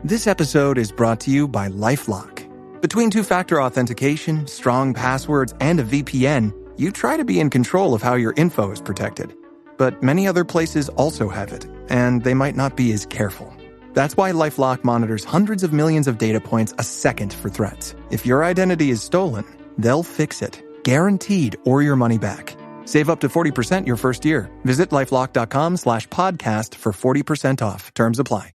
This episode is brought to you by LifeLock. Between two-factor authentication, strong passwords, and a VPN, you try to be in control of how your info is protected. But many other places also have it, and they might not be as careful. That's why LifeLock monitors hundreds of millions of data points a second for threats. If your identity is stolen, they'll fix it, guaranteed, or your money back. Save up to 40% your first year. Visit LifeLock.com/podcast for 40% off. Terms apply.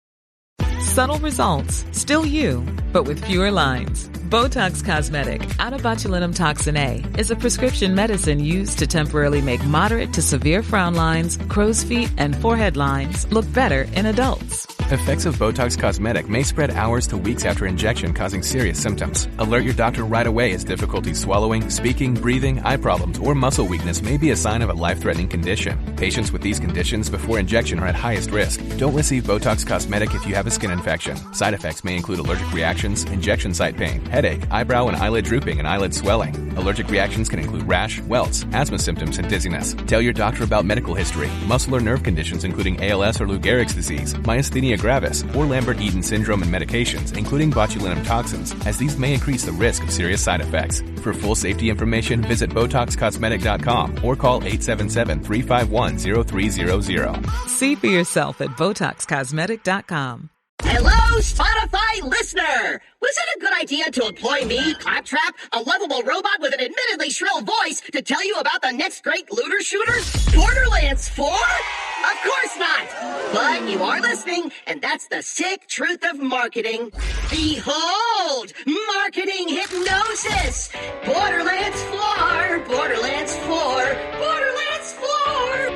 Subtle results, still you, but with fewer lines. Botox Cosmetic, out of botulinum toxin A, is a prescription medicine used to temporarily make moderate to severe frown lines, crow's feet, and forehead lines look better in adults. Effects of Botox Cosmetic may spread hours to weeks after injection, causing serious symptoms. Alert your doctor right away as difficulty swallowing, speaking, breathing, eye problems, or muscle weakness may be a sign of a life-threatening condition. Patients with these conditions before injection are at highest risk. Don't receive Botox Cosmetic if you have a skin infection. Side effects may include allergic reactions, injection site pain, headache, eyebrow and eyelid drooping, and eyelid swelling. Allergic reactions can include rash, welts, asthma symptoms, and dizziness. Tell your doctor about medical history, muscle or nerve conditions including ALS or Lou Gehrig's disease, myasthenia gravis, or Lambert-Eaton syndrome, and medications, including botulinum toxins, as these may increase the risk of serious side effects. For full safety information, visit BotoxCosmetic.com or call 877-351-0300. See for yourself at BotoxCosmetic.com. Hello, Spotify listener! Was it a good idea to employ me, Claptrap, a lovable robot with an admittedly shrill voice, to tell you about the next great looter shooter, Borderlands 4? Of course not! But you are listening, and that's the sick truth of marketing. Behold! Marketing hypnosis! Borderlands 4! Borderlands 4! Borderlands 4!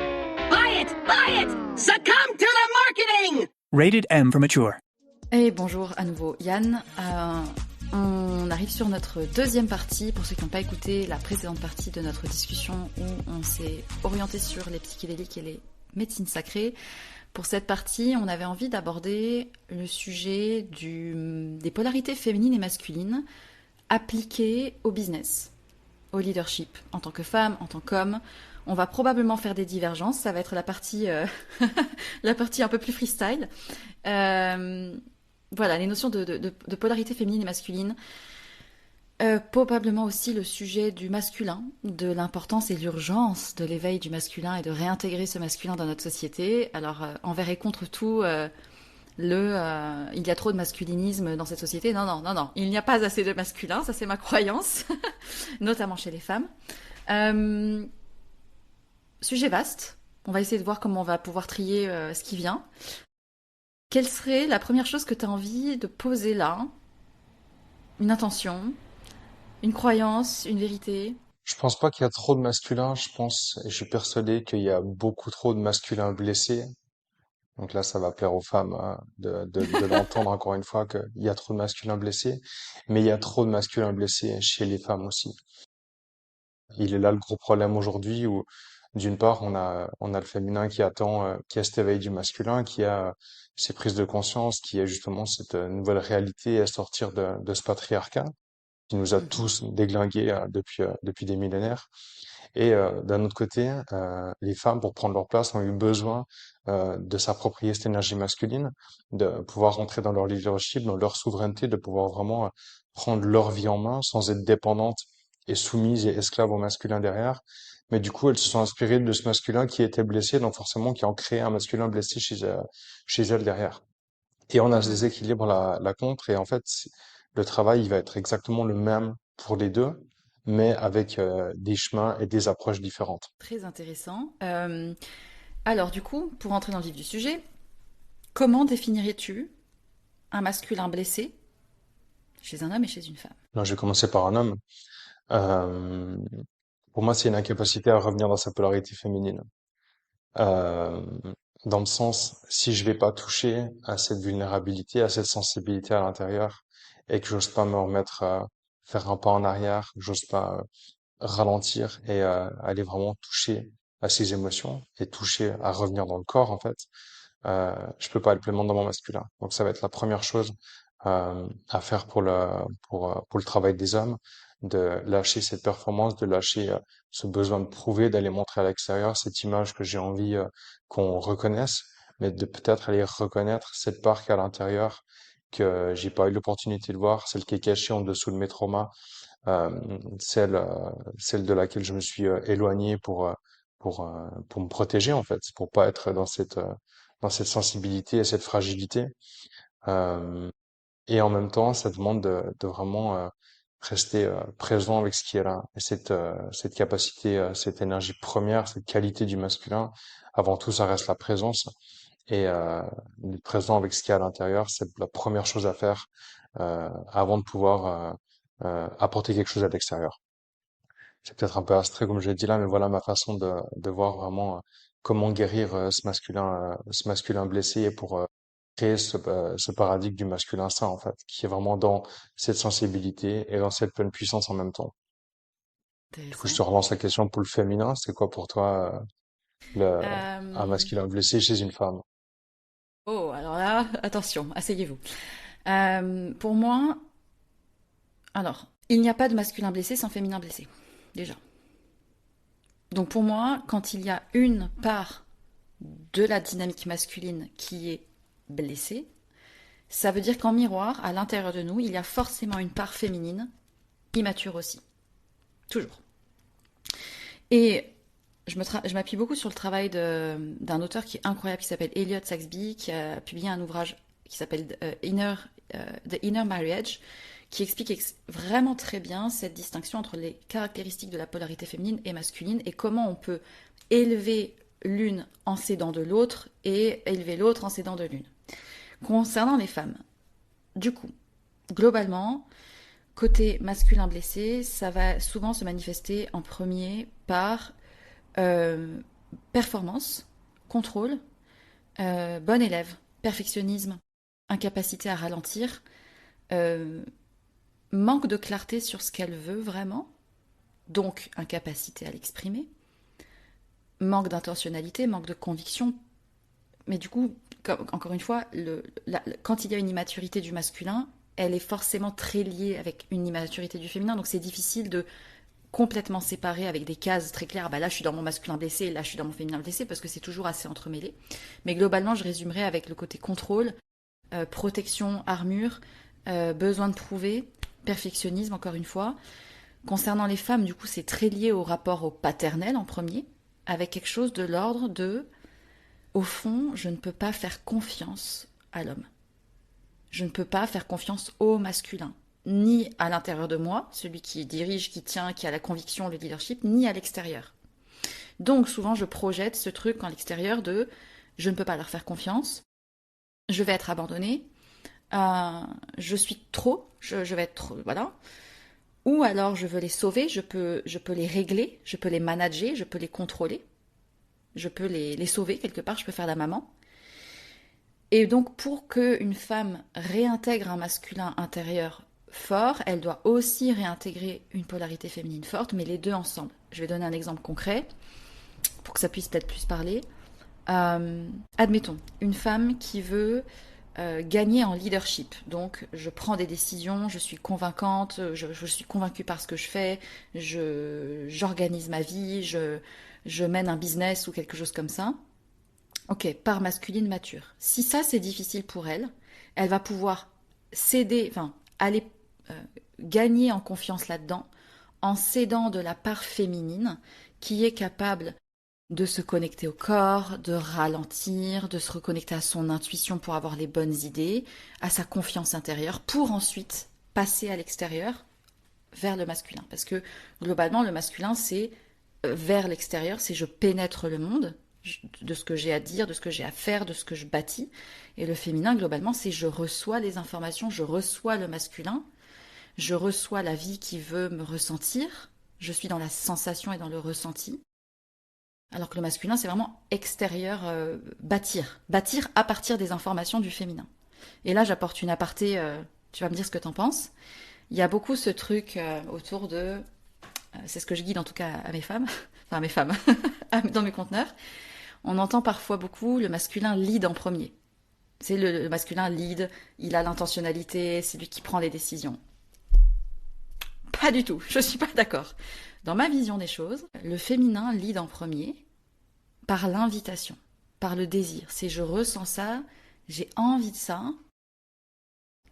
Buy it! Buy it! Succumb to the marketing! Rated M for mature. Et bonjour à nouveau Yann. On arrive sur notre deuxième partie, pour ceux qui n'ont pas écouté la précédente partie de notre discussion où on s'est orienté sur les psychédéliques et les médecines sacrées. Pour cette partie, on avait envie d'aborder le sujet des polarités féminines et masculines appliquées au business, au leadership, en tant que femme, en tant qu'homme. On va probablement faire des divergences, ça va être la partie la partie un peu plus freestyle. Voilà, les notions de polarité féminine et masculine. Probablement aussi le sujet du masculin, de l'importance et l'urgence de l'éveil du masculin et de réintégrer ce masculin dans notre société. Alors, envers et contre tout, il y a trop de masculinisme dans cette société. Non, il n'y a pas assez de masculin, ça c'est ma croyance, notamment chez les femmes. Sujet vaste, on va essayer de voir comment on va pouvoir trier ce qui vient. Quelle serait la première chose que tu as envie de poser là? Une intention, une croyance, une vérité? Je pense pas qu'il y a trop de masculins, je pense, et je suis persuadé qu'il y a beaucoup trop de masculins blessés. Donc là, ça va plaire aux femmes hein, de l'entendre encore une fois qu'il y a trop de masculins blessés, mais il y a trop de masculins blessés chez les femmes aussi. Il est là le gros problème aujourd'hui où, d'une part, on a le féminin qui attend, qui a cet éveil du masculin, qui a ces prises de conscience, qui a justement cette nouvelle réalité à sortir de ce patriarcat qui nous a tous déglingués depuis des millénaires. Et d'un autre côté, les femmes, pour prendre leur place, ont eu besoin de s'approprier cette énergie masculine, de pouvoir rentrer dans leur leadership, dans leur souveraineté, de pouvoir vraiment prendre leur vie en main sans être dépendantes et soumises et esclaves au masculin derrière. Mais du coup, elles se sont inspirées de ce masculin qui était blessé, donc forcément qui en crée un masculin blessé chez elles derrière. Et on a ce déséquilibre la contre, et en fait, le travail, il va être exactement le même pour les deux, mais avec des chemins et des approches différentes. Très intéressant. Alors du coup, pour entrer dans le vif du sujet, comment définirais-tu un masculin blessé chez un homme et chez une femme? Non, je vais commencer par un homme. Euh, pour moi, c'est une incapacité à revenir dans sa polarité féminine. Euh, Dans le sens, si je vais pas toucher à cette vulnérabilité, à cette sensibilité à l'intérieur, et que j'ose pas me remettre, faire un pas en arrière, que j'ose pas ralentir et aller vraiment toucher à ses émotions et toucher à revenir dans le corps en fait, je peux pas être pleinement dans mon masculin. Donc ça va être la première chose à faire pour le travail des hommes, de lâcher cette performance, de lâcher ce besoin de prouver, d'aller montrer à l'extérieur cette image que j'ai envie qu'on reconnaisse, mais de peut-être aller reconnaître cette part qui est à l'intérieur que j'ai pas eu l'opportunité de voir, celle qui est cachée en dessous de mes traumas, euh, celle de laquelle je me suis éloigné pour me protéger en fait, pour pas être dans cette sensibilité et cette fragilité. Euh, et en même temps, ça demande de vraiment rester présent avec ce qui est là. Et cette capacité, cette énergie première, cette qualité du masculin, avant tout, ça reste la présence. Et être présent avec ce qu'il y a à l'intérieur, c'est la première chose à faire avant de pouvoir apporter quelque chose à l'extérieur. C'est peut-être un peu abstrait comme je l'ai dit là, mais voilà ma façon de voir vraiment comment guérir ce masculin blessé et pour créer ce paradigme du masculin sain en fait, qui est vraiment dans cette sensibilité et dans cette pleine puissance en même temps. Du coup, je Intéressant. te relance la question pour le féminin, c'est quoi pour toi un Euh, masculin blessé chez une femme? Oh, alors là, attention, asseyez-vous. Pour moi, alors, il n'y a pas de masculin blessé sans féminin blessé, déjà. Donc pour moi, quand il y a une part de la dynamique masculine qui est blessée, ça veut dire qu'en miroir, à l'intérieur de nous, il y a forcément une part féminine immature aussi. Toujours. Et je m'appuie beaucoup sur le travail d'un auteur qui est incroyable, qui s'appelle Elliot Saxby, qui a publié un ouvrage qui s'appelle The Inner Marriage, qui explique vraiment très bien cette distinction entre les caractéristiques de la polarité féminine et masculine et comment on peut élever l'une en s'aidant de l'autre et élever l'autre en s'aidant de l'une. Concernant les femmes, du coup, globalement, côté masculin blessé, ça va souvent se manifester en premier par euh, performance, contrôle, bon élève, perfectionnisme, incapacité à ralentir, euh, manque de clarté sur ce qu'elle veut vraiment, donc incapacité à l'exprimer, manque d'intentionnalité, manque de conviction. Mais du coup, encore une fois, quand il y a une immaturité du masculin, elle est forcément très liée avec une immaturité du féminin, donc c'est difficile de complètement séparer avec des cases très claires. Bah là, je suis dans mon masculin blessé, là, je suis dans mon féminin blessé, parce que c'est toujours assez entremêlé. Mais globalement, je résumerai avec le côté contrôle, protection, armure, besoin de prouver, perfectionnisme, encore une fois. Concernant les femmes, du coup, c'est très lié au rapport au paternel en premier, avec quelque chose de l'ordre de, au fond, je ne peux pas faire confiance à l'homme. Je ne peux pas faire confiance au masculin, ni à l'intérieur de moi, celui qui dirige, qui tient, qui a la conviction, le leadership, ni à l'extérieur. Donc souvent, je projette ce truc en l'extérieur de je ne peux pas leur faire confiance, je vais être abandonnée, je suis trop, je vais être trop, voilà. Ou alors je veux les sauver, je peux les régler, je peux les manager, je peux les contrôler, je peux les sauver quelque part, je peux faire la maman. Et donc pour qu'une femme réintègre un masculin intérieur fort, elle doit aussi réintégrer une polarité féminine forte, mais les deux ensemble. Je vais donner un exemple concret pour que ça puisse peut-être plus parler. Admettons, une femme qui veut gagner en leadership. Donc, je prends des décisions, je suis convaincante, je suis convaincue par ce que je fais, j'organise ma vie, je mène un business ou quelque chose comme ça. Ok, part masculine mature. Si ça c'est difficile pour elle, elle va pouvoir céder, enfin, aller gagner en confiance là-dedans en cédant de la part féminine qui est capable de se connecter au corps, de ralentir, de se reconnecter à son intuition pour avoir les bonnes idées, à sa confiance intérieure, pour ensuite passer à l'extérieur vers le masculin. Parce que globalement, le masculin, c'est vers l'extérieur, c'est je pénètre le monde, de ce que j'ai à dire, de ce que j'ai à faire, de ce que je bâtis. Et le féminin, globalement, c'est je reçois les informations, je reçois le masculin, je reçois la vie qui veut me ressentir, je suis dans la sensation et dans le ressenti. Alors que le masculin, c'est vraiment extérieur, bâtir. Bâtir à partir des informations du féminin. Et là, j'apporte une aparté, tu vas me dire ce que t'en penses. Il y a beaucoup ce truc autour de... c'est ce que je guide en tout cas à mes femmes, enfin à mes femmes, dans mes conteneurs. On entend parfois beaucoup le masculin lead en premier. C'est le masculin lead, il a l'intentionnalité, c'est lui qui prend les décisions. Pas du tout, je suis pas d'accord. Dans ma vision des choses, le féminin lead en premier par l'invitation, par le désir. C'est je ressens ça, j'ai envie de ça,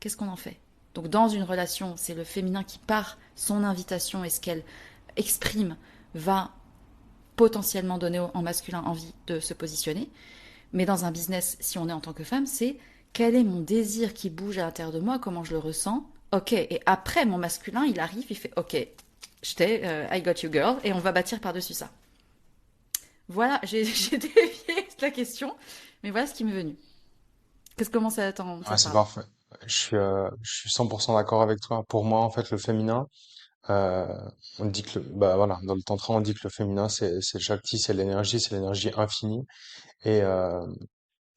qu'est-ce qu'on en fait? Donc dans une relation, c'est le féminin qui, par son invitation et ce qu'elle exprime, va potentiellement donner en masculin envie de se positionner. Mais dans un business, si on est en tant que femme, c'est quel est mon désir qui bouge à l'intérieur de moi, comment je le ressens. Ok, et après mon masculin, il arrive, il fait ok, I got you girl, et on va bâtir par-dessus ça. Voilà, j'ai dévié la question, mais voilà ce qui m'est venu. Comment ça t'en ça Ah, te c'est parle? parfait. Je suis 100% d'accord avec toi. Pour moi, en fait, le féminin, euh, on dit que bah voilà, dans le tantra, on dit que le féminin, c'est le Shakti, c'est l'énergie infinie. Et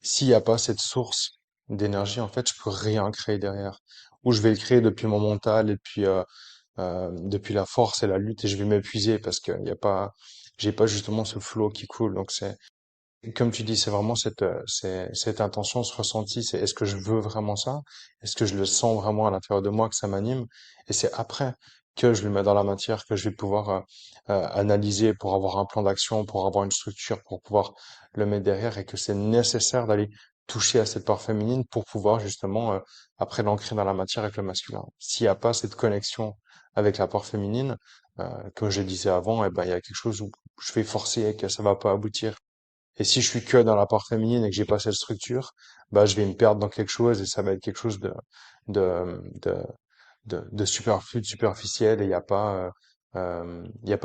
s'il n'y a pas cette source d'énergie, en fait, je peux rien créer derrière. Ou je vais le créer depuis mon mental et puis depuis la force et la lutte et je vais m'épuiser parce que j'ai pas justement ce flow qui coule. Donc comme tu dis, c'est vraiment cette intention, ce ressenti, c'est est-ce que je veux vraiment ça? Est-ce que je le sens vraiment à l'intérieur de moi que ça m'anime? Et c'est après que je le mets dans la matière que je vais pouvoir analyser pour avoir un plan d'action, pour avoir une structure, pour pouvoir le mettre derrière et que c'est nécessaire d'aller toucher à cette part féminine pour pouvoir justement après l'ancrer dans la matière avec le masculin. S'il n'y a pas cette connexion avec la part féminine, comme je disais avant, eh ben, il y a quelque chose où je vais forcer et que ça va pas aboutir. Et si je suis que dans la part féminine et que j'ai pas cette structure, bah, je vais me perdre dans quelque chose et ça va être quelque chose de, de, de superflu, de superficiel et il y a pas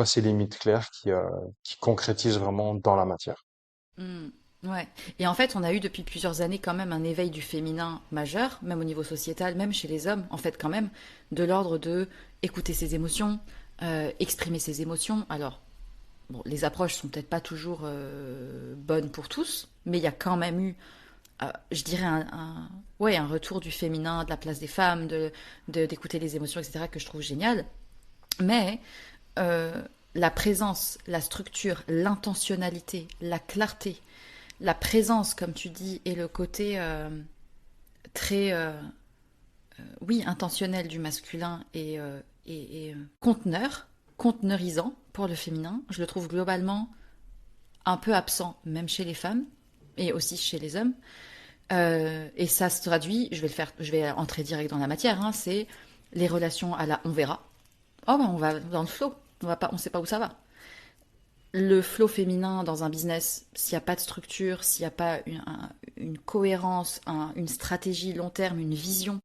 ces limites claires qui concrétisent vraiment dans la matière. Hmm, ouais. Et en fait, on a eu depuis plusieurs années quand même un éveil du féminin majeur, même au niveau sociétal, même chez les hommes, en fait, quand même, de l'ordre de écouter ses émotions, exprimer ses émotions. Alors, bon, les approches sont peut-être pas toujours bonnes pour tous, mais il y a quand même eu, je dirais, ouais, un retour du féminin, de la place des femmes, d'écouter les émotions, etc., que je trouve génial. Mais euh, la présence, la structure, l'intentionnalité, la clarté, la présence, comme tu dis, et le côté très, oui, intentionnel du masculin et conteneurisant pour le féminin, je le trouve globalement un peu absent, même chez les femmes et aussi chez les hommes. Et ça se traduit, je vais entrer direct dans la matière, hein, c'est les relations à la on verra. Oh, ben on va dans le flow, on sait pas où ça va. Le flow féminin dans un business, s'il n'y a pas de structure, s'il n'y a pas une cohérence, une stratégie long terme, une vision,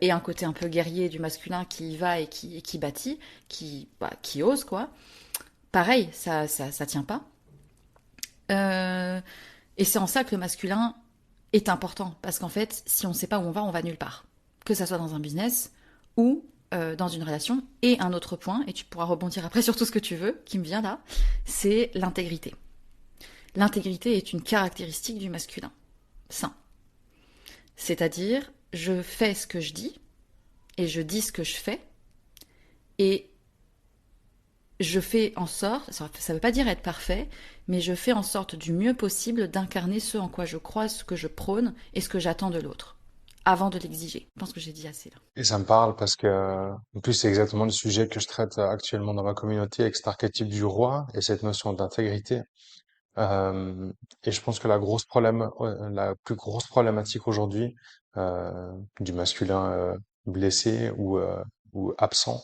et un côté un peu guerrier du masculin qui y va et qui bâtit, qui ose, quoi. Pareil, ça tient pas. Euh, et c'est en ça que le masculin est important, parce qu'en fait, si on ne sait pas où on va nulle part. Que ça soit dans un business ou dans une relation. Et un autre point, et tu pourras rebondir après sur tout ce que tu veux, qui me vient là, c'est l'intégrité. L'intégrité est une caractéristique du masculin sain. C'est-à-dire, je fais ce que je dis, et je dis ce que je fais, et je fais en sorte, ça ne veut pas dire être parfait, mais je fais en sorte du mieux possible d'incarner ce en quoi je crois, ce que je prône et ce que j'attends de l'autre, avant de l'exiger. Je pense que j'ai dit assez là. Et ça me parle parce que, en plus, c'est exactement le sujet que je traite actuellement dans ma communauté avec cet archétype du roi et cette notion d'intégrité. Euh, et je pense que la plus grosse problématique aujourd'hui du masculin blessé ou absent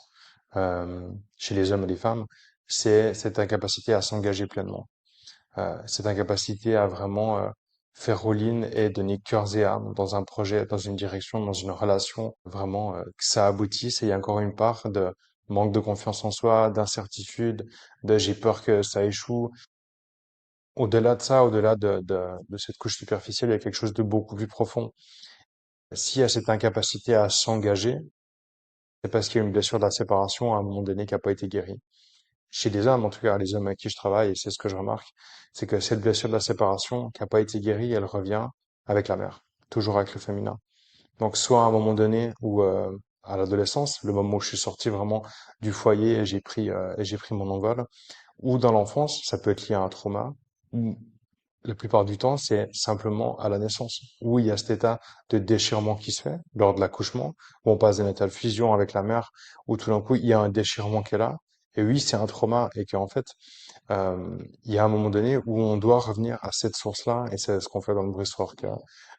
chez les hommes et les femmes, c'est cette incapacité à s'engager pleinement, cette incapacité à vraiment faire all-in et donner cœurs et âme dans un projet, dans une direction, dans une relation, vraiment que ça aboutisse. Et il y a encore une part de manque de confiance en soi, d'incertitude, de j'ai peur que ça échoue. Au-delà de ça, au-delà de cette couche superficielle, il y a quelque chose de beaucoup plus profond. S'il y a cette incapacité à s'engager, c'est parce qu'il y a une blessure de la séparation à un moment donné qui n'a pas été guérie. Chez les hommes, en tout cas, les hommes avec qui je travaille, et c'est ce que je remarque, c'est que cette blessure de la séparation qui n'a pas été guérie, elle revient avec la mère, toujours avec le féminin. Donc, soit à un moment donné où, à l'adolescence, le moment où je suis sorti vraiment du foyer et j'ai pris mon envol, ou dans l'enfance, ça peut être lié à un trauma, ou la plupart du temps, c'est simplement à la naissance, où il y a cet état de déchirement qui se fait lors de l'accouchement, où on passe d'un état de fusion avec la mère, où tout d'un coup, il y a un déchirement qui est là, Et oui, c'est un trauma et qu'en fait, il y a un moment donné où on doit revenir à cette source-là, et c'est ce qu'on fait dans le Breathwork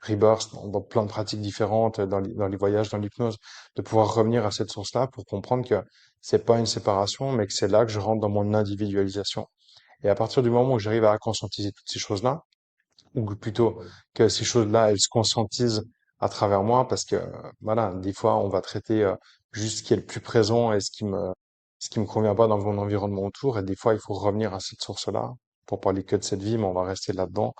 Rebirth, dans plein de pratiques différentes, dans les voyages, dans l'hypnose, de pouvoir revenir à cette source-là pour comprendre que c'est pas une séparation, mais que c'est là que je rentre dans mon individualisation. Et à partir du moment où j'arrive à conscientiser toutes ces choses-là, ou plutôt que ces choses-là, elles se conscientisent à travers moi, parce que voilà, des fois, on va traiter juste ce qui est le plus présent et ce qui me convient pas dans mon environnement autour, et des fois, il faut revenir à cette source-là pour parler que de cette vie, mais on va rester là-dedans.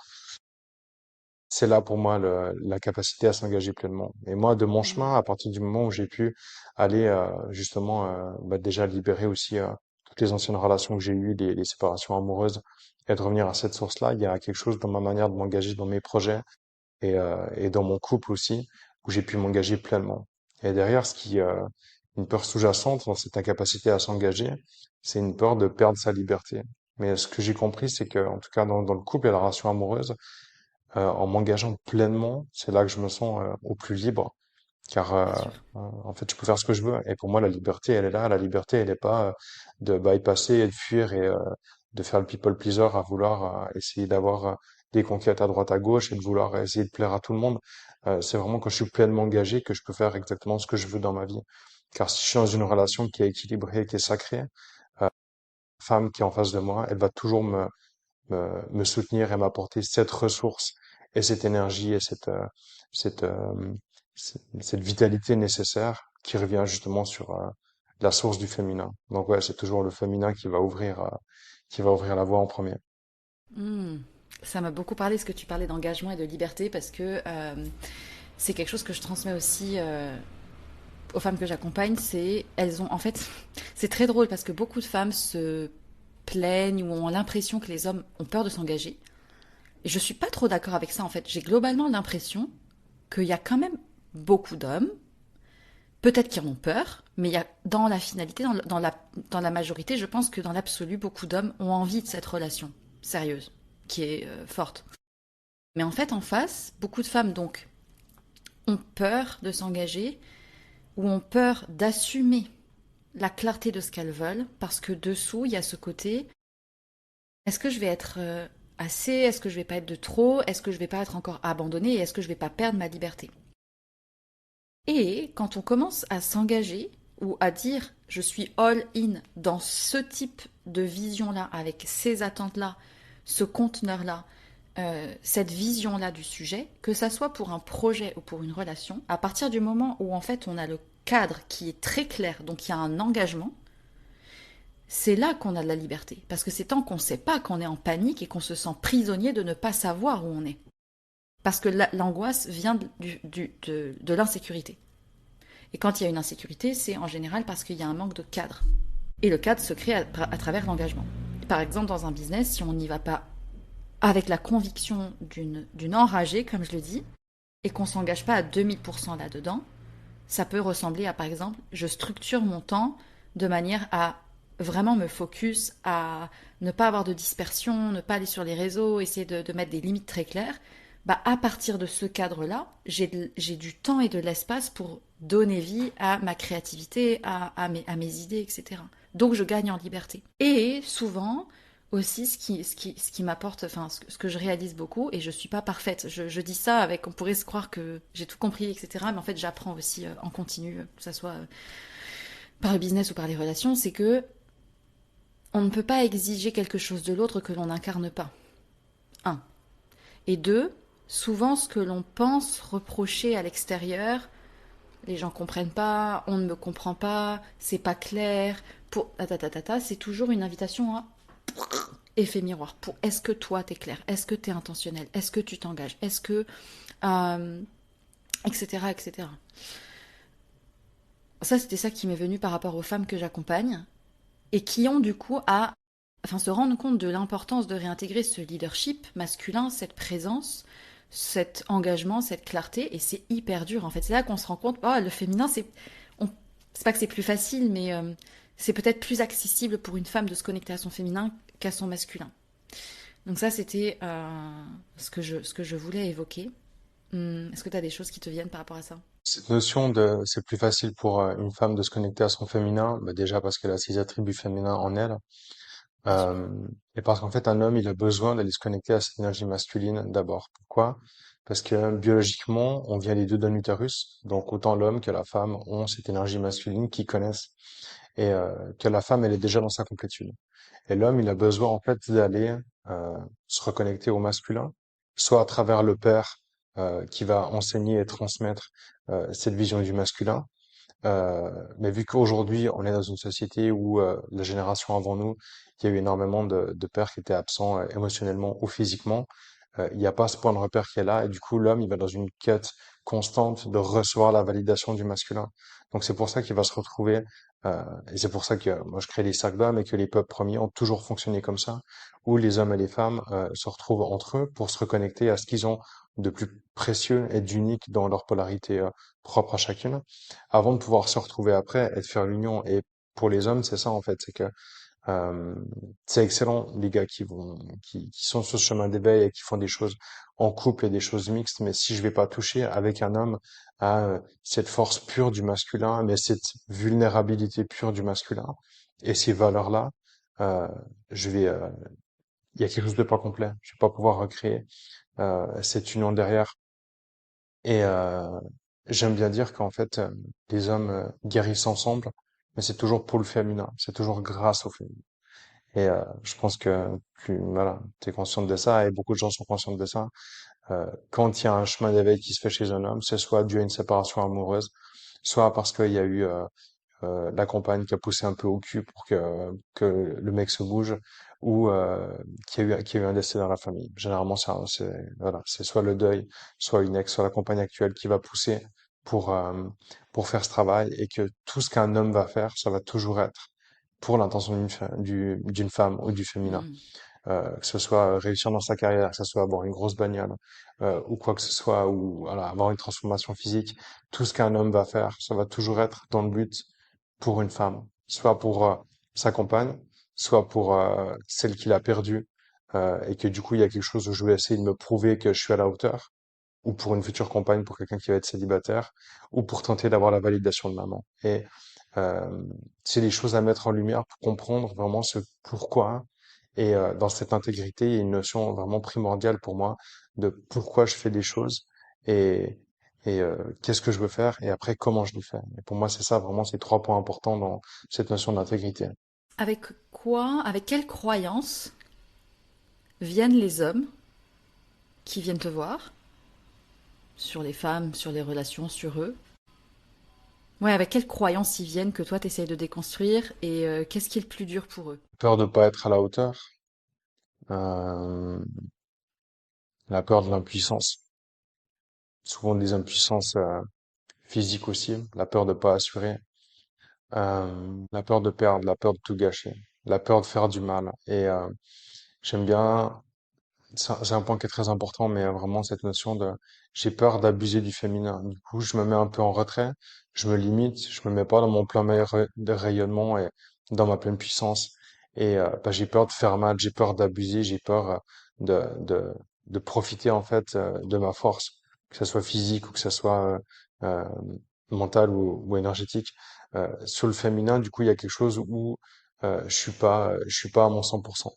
C'est là pour moi la capacité à s'engager pleinement. Et moi, de mon Mm. chemin, à partir du moment où j'ai pu aller justement déjà libérer aussi toutes les anciennes relations que j'ai eues, les séparations amoureuses, et de revenir à cette source-là, il y a quelque chose dans ma manière de m'engager dans mes projets et dans mon couple aussi, où j'ai pu m'engager pleinement. Et derrière, une peur sous-jacente dans cette incapacité à s'engager, c'est une peur de perdre sa liberté. Mais ce que j'ai compris, c'est que, en tout cas, dans le couple et la relation amoureuse, en m'engageant pleinement, c'est là que je me sens au plus libre, car Bien sûr. en fait, je peux faire ce que je veux. Et pour moi, la liberté, elle est là. La liberté, elle n'est pas de bypasser et de fuir et de faire le people pleaser à vouloir essayer d'avoir des conquêtes à droite à gauche et de vouloir essayer de plaire à tout le monde. C'est vraiment quand je suis pleinement engagé que je peux faire exactement ce que je veux dans ma vie. Car si je suis dans une relation qui est équilibrée, qui est sacrée, la femme qui est en face de moi, elle va toujours me soutenir et m'apporter cette ressource et cette énergie et cette, euh, cette vitalité nécessaire qui revient justement sur la source du féminin. Donc ouais, c'est toujours le féminin qui va ouvrir la voie en premier. Mm. Ça m'a beaucoup parlé ce que tu parlais d'engagement et de liberté parce que c'est quelque chose que je transmets aussi aux femmes que j'accompagne. C'est elles ont en fait c'est très drôle parce que beaucoup de femmes se plaignent ou ont l'impression que les hommes ont peur de s'engager. Et je suis pas trop d'accord avec ça en fait. J'ai globalement l'impression qu'il y a quand même beaucoup d'hommes, peut-être qui en ont peur, mais il y a dans la finalité, dans la majorité, je pense que dans l'absolu, beaucoup d'hommes ont envie de cette relation sérieuse, qui est forte. Mais en fait, en face, beaucoup de femmes donc ont peur de s'engager ou ont peur d'assumer la clarté de ce qu'elles veulent, parce que dessous, il y a ce côté, est-ce que je vais être assez, est-ce que je vais pas être de trop, est-ce que je vais pas être encore abandonnée, et est-ce que je vais pas perdre ma liberté. Et quand on commence à s'engager ou à dire je suis all in dans ce type de vision-là, avec ces attentes-là, ce conteneur-là, cette vision-là du sujet, que ça soit pour un projet ou pour une relation, à partir du moment où en fait on a le cadre qui est très clair, donc il y a un engagement, c'est là qu'on a de la liberté. Parce que c'est tant qu'on ne sait pas qu'on est en panique et qu'on se sent prisonnier de ne pas savoir où on est. Parce que l'angoisse vient de l'insécurité. Et quand il y a une insécurité, c'est en général parce qu'il y a un manque de cadre. Et le cadre se crée à travers l'engagement. Par exemple, dans un business, si on n'y va pas avec la conviction d'une enragée, comme je le dis, et qu'on ne s'engage pas à 2000% là-dedans, ça peut ressembler à, par exemple, je structure mon temps de manière à vraiment me focus, à ne pas avoir de dispersion, ne pas aller sur les réseaux, essayer de mettre des limites très claires. Bah, à partir de ce cadre-là, j'ai du temps et de l'espace pour donner vie à ma créativité, à mes idées, etc. Donc je gagne en liberté. Et souvent, aussi, ce qui m'apporte, enfin, ce que je réalise beaucoup, et je suis pas parfaite, je dis ça avec, on pourrait se croire que j'ai tout compris, etc. Mais en fait, j'apprends aussi en continu, que ce soit par le business ou par les relations, c'est que on ne peut pas exiger quelque chose de l'autre que l'on n'incarne pas. Un. Et deux, souvent ce que l'on pense reprocher à l'extérieur, les gens comprennent pas, on ne me comprend pas, c'est pas clair, c'est toujours une invitation à effet miroir. Pour est-ce que toi t'es clair, est-ce que t'es intentionnel, est-ce que tu t'engages, est-ce que etc., etc. Ça, c'était ça qui m'est venu par rapport aux femmes que j'accompagne et qui ont du coup à se rendre compte de l'importance de réintégrer ce leadership masculin, cette présence, cet engagement, cette clarté, et c'est hyper dur en fait. C'est là qu'on se rend compte, oh, le féminin, c'est pas que c'est plus facile, mais c'est peut-être plus accessible pour une femme de se connecter à son féminin qu'à son masculin. Donc ça, c'était ce que je voulais évoquer. Est-ce que tu as des choses qui te viennent par rapport à ça? Cette notion de c'est plus facile pour une femme de se connecter à son féminin, bah déjà parce qu'elle a ses attributs féminins en elle, Bien sûr. euh, et parce qu'en fait un homme il a besoin d'aller se connecter à cette énergie masculine d'abord. Pourquoi? Parce que biologiquement on vient les deux d'un utérus, donc autant l'homme que la femme ont cette énergie masculine qu'ils connaissent et que la femme elle est déjà dans sa complétude. Et l'homme il a besoin en fait d'aller se reconnecter au masculin, soit à travers le père qui va enseigner et transmettre cette vision du masculin. Mais vu qu'aujourd'hui, on est dans une société où la génération avant nous, il y a eu énormément de pères qui étaient absents émotionnellement ou physiquement, il n'y a pas ce point de repère qui est là, et du coup, l'homme, il va dans une quête constante de recevoir la validation du masculin. Donc c'est pour ça qu'il va se retrouver, et c'est pour ça que moi je crée les cercles d'hommes et que les peuples premiers ont toujours fonctionné comme ça, où les hommes et les femmes se retrouvent entre eux pour se reconnecter à ce qu'ils ont de plus précieux et d'unique dans leur polarité propre à chacune avant de pouvoir se retrouver après et de faire l'union. Et pour les hommes, c'est ça en fait, c'est que euh, c'est excellent les gars qui sont sur ce chemin d'éveil et qui font des choses en couple et des choses mixtes. Mais si je vais pas toucher avec un homme à cette force pure du masculin, mais cette vulnérabilité pure du masculin et ces valeurs-là, euh, je vais, il y a quelque chose de pas complet. Je vais pas pouvoir recréer cette union derrière. Et j'aime bien dire qu'en fait, les hommes guérissent ensemble, mais c'est toujours pour le féminin, c'est toujours grâce au féminin. Et je pense que voilà, tu es consciente de ça et beaucoup de gens sont conscients de ça. Quand il y a un chemin d'éveil qui se fait chez un homme, c'est soit dû à une séparation amoureuse, soit parce qu'il y a eu la compagne qui a poussé un peu au cul pour que le mec se bouge, ou qu'il y a eu un décès dans la famille. Généralement, voilà, c'est soit le deuil, soit une ex, soit la compagne actuelle qui va pousser pour euh, pour faire ce travail, et que tout ce qu'un homme va faire, ça va toujours être pour l'intention d'une femme ou du féminin. Mm. Que ce soit réussir dans sa carrière, que ce soit avoir une grosse bagnole, ou quoi que ce soit, ou voilà, avoir une transformation physique, tout ce qu'un homme va faire, ça va toujours être dans le but pour une femme, soit pour sa compagne, soit pour celle qu'il a perdue, et que du coup il y a quelque chose où je vais essayer de me prouver que je suis à la hauteur, ou pour une future compagne, pour quelqu'un qui va être célibataire, ou pour tenter d'avoir la validation de maman. Et euh, c'est des choses à mettre en lumière pour comprendre vraiment ce pourquoi. Et dans cette intégrité, il y a une notion vraiment primordiale pour moi de pourquoi je fais des choses et, et qu'est-ce que je veux faire et après comment je les fais. Et pour moi, c'est ça vraiment ces trois points importants dans cette notion d'intégrité. Avec quoi, avec quelle croyance viennent les hommes qui viennent te voir sur les femmes, sur les relations, sur eux? Ouais, avec quelle croyance ils viennent que toi t'essayes de déconstruire et qu'est-ce qui est le plus dur pour eux? Peur de pas être à la hauteur, euh, la peur de l'impuissance, souvent des impuissances physiques aussi, la peur de pas assurer, la peur de perdre, la peur de tout gâcher, la peur de faire du mal. Et j'aime bien, c'est un point qui est très important, mais vraiment cette notion de j'ai peur d'abuser du féminin. Du coup, je me mets un peu en retrait, je me limite, je me mets pas dans mon plein de rayonnement et dans ma pleine puissance. Et bah, j'ai peur de faire mal, j'ai peur d'abuser, j'ai peur de, de, de profiter en fait de ma force, que ce soit physique ou que ce soit euh, mentale ou énergétique. Sur le féminin, du coup, il y a quelque chose où je suis pas à mon 100%.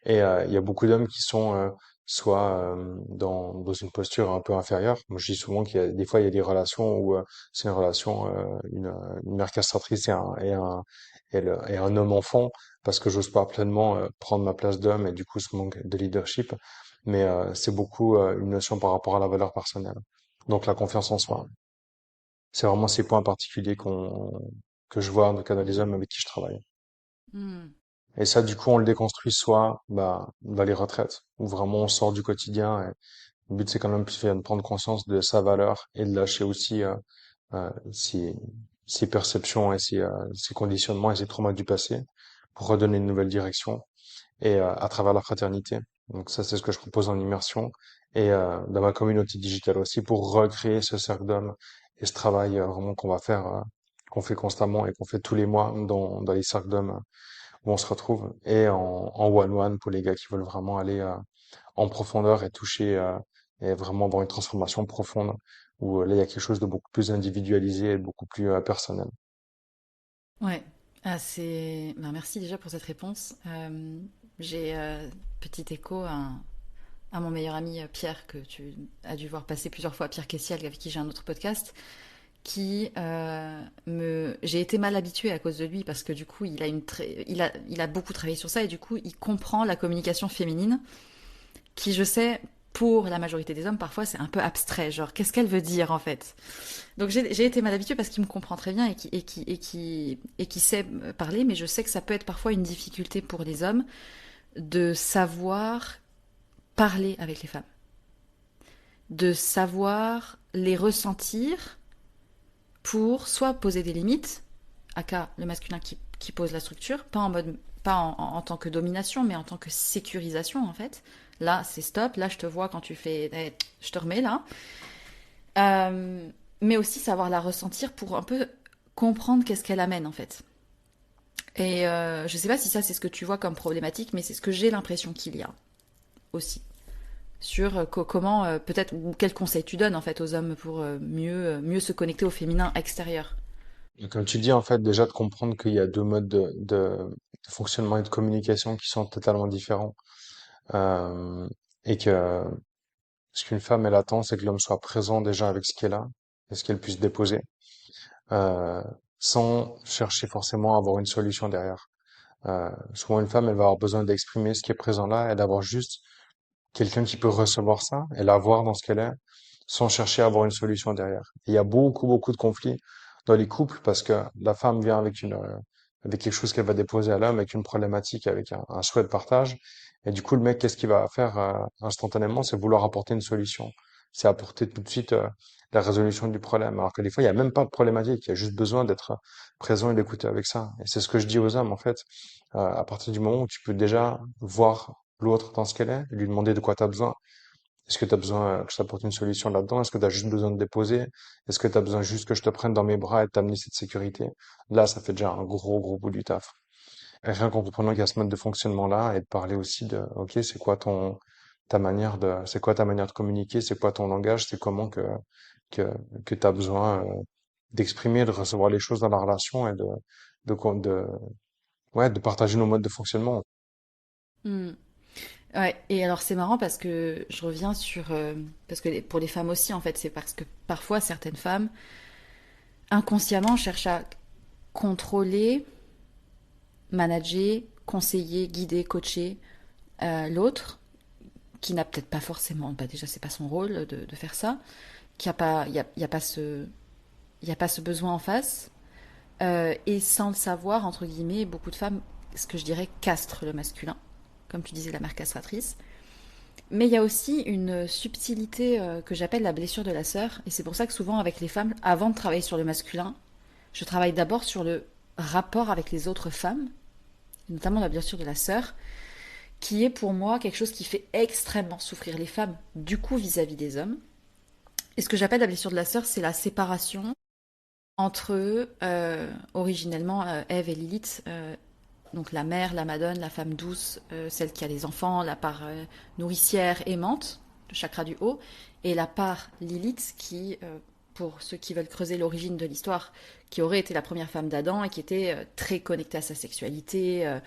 Et il y a beaucoup d'hommes qui sont soit dans une posture un peu inférieure. Moi, je dis souvent qu'il y a des fois il y a des relations où c'est une relation une mère castratrice et un homme enfant parce que j'ose pas pleinement prendre ma place d'homme et du coup ce manque de leadership. Mais c'est beaucoup une notion par rapport à la valeur personnelle. Donc la confiance en soi. C'est vraiment ces points particuliers que je vois dans le cas des hommes avec qui je travaille. Hmm. Et ça, du coup, on le déconstruit soit bah, les retraites, où vraiment on sort du quotidien. Et le but, c'est quand même de prendre conscience de sa valeur et de lâcher aussi ses, ses perceptions et ses conditionnements et ses traumas du passé pour redonner une nouvelle direction et à travers la fraternité. Donc ça, c'est ce que je propose en immersion et dans ma communauté digitale aussi pour recréer ce cercle d'hommes et ce travail vraiment qu'on va faire, qu'on fait constamment et qu'on fait tous les mois dans les cercles d'hommes où on se retrouve, et en one-one pour les gars qui veulent vraiment aller en profondeur et toucher et vraiment avoir une transformation profonde, où là, il y a quelque chose de beaucoup plus individualisé et beaucoup plus personnel. Ouais. Ah, merci déjà pour cette réponse. J'ai petit écho à mon meilleur ami Pierre, que tu as dû voir passer plusieurs fois, Pierre Kessiel, avec qui j'ai un autre podcast, j'ai été mal habituée à cause de lui, parce que du coup, il a beaucoup travaillé sur ça, et du coup, il comprend la communication féminine, qui, je sais, pour la majorité des hommes, parfois, c'est un peu abstrait. Genre, qu'est-ce qu'elle veut dire, en fait? Donc, j'ai été mal habituée parce qu'il me comprend très bien et qui sait parler, mais je sais que ça peut être parfois une difficulté pour les hommes de savoir parler avec les femmes, de savoir les ressentir pour soit poser des limites, aka le masculin qui pose la structure, pas en tant que domination, mais en tant que sécurisation, en fait. Là, c'est stop, là, je te vois quand tu fais, je te remets là. Mais aussi savoir la ressentir pour un peu comprendre qu'est-ce qu'elle amène, en fait. Et je sais pas si ça, c'est ce que tu vois comme problématique, mais c'est ce que j'ai l'impression qu'il y a aussi. Sur comment, peut-être, ou quels conseils tu donnes, en fait, aux hommes pour mieux se connecter au féminin extérieur. Et comme tu dis, en fait, déjà de comprendre qu'il y a deux modes de fonctionnement et de communication qui sont totalement différents. Euh, et que ce qu'une femme, elle attend, c'est que l'homme soit présent déjà avec ce qu'elle a et ce qu'elle puisse déposer, euh, sans chercher forcément à avoir une solution derrière. Souvent, une femme, elle va avoir besoin d'exprimer ce qui est présent là et d'avoir juste quelqu'un qui peut recevoir ça et la voir dans ce qu'elle est, sans chercher à avoir une solution derrière. Et il y a beaucoup, beaucoup de conflits dans les couples parce que la femme vient avec quelque chose qu'elle va déposer à l'homme, avec une problématique, avec un souhait de partage. Et du coup, le mec, qu'est-ce qu'il va faire instantanément? C'est vouloir apporter une solution. C'est apporter tout de suite la résolution du problème. Alors que des fois, il n'y a même pas de problématique. Il y a juste besoin d'être présent et d'écouter avec ça. Et c'est ce que je dis aux hommes, en fait. À partir du moment où tu peux déjà voir l'autre dans ce qu'elle est, et lui demander de quoi tu as besoin. Est-ce que tu as besoin que je t'apporte une solution là-dedans? Est-ce que tu as juste besoin de déposer? Est-ce que tu as besoin juste que je te prenne dans mes bras et de t'amener cette sécurité? Là, ça fait déjà un gros, gros bout du taf. Et rien qu'en comprenant qu'il y a ce mode de fonctionnement-là et de parler aussi de, OK, c'est quoi ta manière de communiquer? C'est quoi ton langage? C'est comment que, que tu as besoin d'exprimer, de recevoir les choses dans la relation et de, de, ouais, de partager nos modes de fonctionnement. Hmm. Ouais, et alors c'est marrant parce que je reviens sur... parce que pour les femmes aussi, en fait, c'est parce que parfois certaines femmes, inconsciemment, cherchent à contrôler, manager, conseiller, guider, coacher l'autre, qui n'a peut-être pas forcément... Bah déjà, c'est pas son rôle de faire ça, qui a pas... y a pas ce... Il n'y a pas ce besoin en face. Et sans le savoir, entre guillemets, beaucoup de femmes, ce que je dirais, castrent le masculin. Comme tu disais, la mère castratrice. Mais il y a aussi une subtilité que j'appelle la blessure de la sœur. Et c'est pour ça que souvent, avec les femmes, avant de travailler sur le masculin, je travaille d'abord sur le rapport avec les autres femmes, notamment la blessure de la sœur, qui est pour moi quelque chose qui fait extrêmement souffrir les femmes, du coup, vis-à-vis des hommes. Et ce que j'appelle la blessure de la sœur, c'est la séparation entre originellement Ève et Lilith, donc la mère, la madone, la femme douce, celle qui a les enfants, la part nourricière, aimante, le chakra du haut, et la part Lilith qui, pour ceux qui veulent creuser l'origine de l'histoire, qui aurait été la première femme d'Adam et qui était très connectée à sa sexualité,